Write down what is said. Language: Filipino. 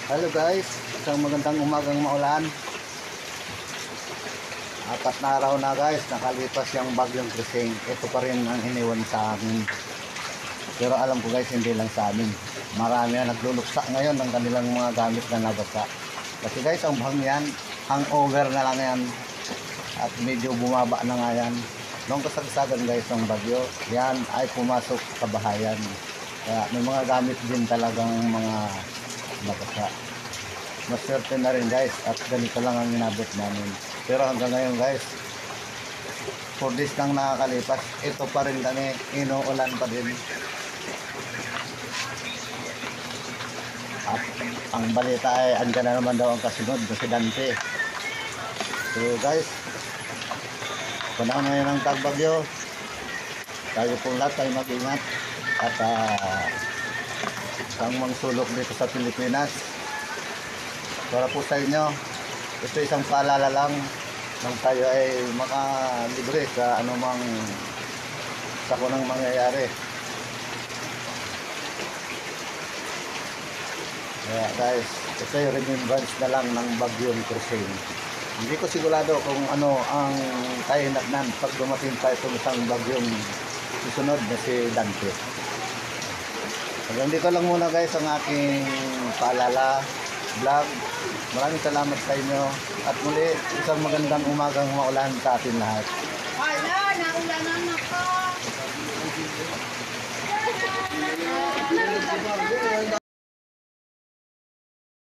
Hello guys, isang magandang umagang maulan. 4 na araw na guys, nakalipas yung bagyong Krising. Ito pa rin ang iniwan sa amin. Pero alam ko guys, hindi lang sa amin. Marami na nagluluksa ngayon ng kanilang mga gamit na nabasa. Kasi guys, ang bahang yan, hangover na lang yan. At medyo bumaba na nga yan. Nung kasagsagan guys ng bagyo, yan ay pumasok sa bahayan. Kaya may mga gamit din talagang mga nabasa. Maswerte na rin guys at ganito lang ang inabot namin. Pero hanggang ngayon guys, 4 days nang nakakalipas, ito pa rin kami, inuulan pa din. At ang balita ay andyan na naman daw ang kasunod na si Dante. So guys, panahon ngayon ng tagbagyo, tayo pong lahat ay mag-ingat at ang mangsulok dito sa Pilipinas. Para po sa inyo, ito isang paalala lang nang tayo ay makalibre sa anumang sakunang mangyayari. Kaya guys, ito yung remembrance na lang ng bagyong Krising. Hindi ko sigurado kung ano ang kahinatnan pag dumating pa itong isang bagyong susunod na si Dante. Hanggang dito lang muna guys ang aking paalala vlog. Maraming salamat sa inyo at muli isang magandang umagang maulan sa atin lahat. Wala, naulanan ako.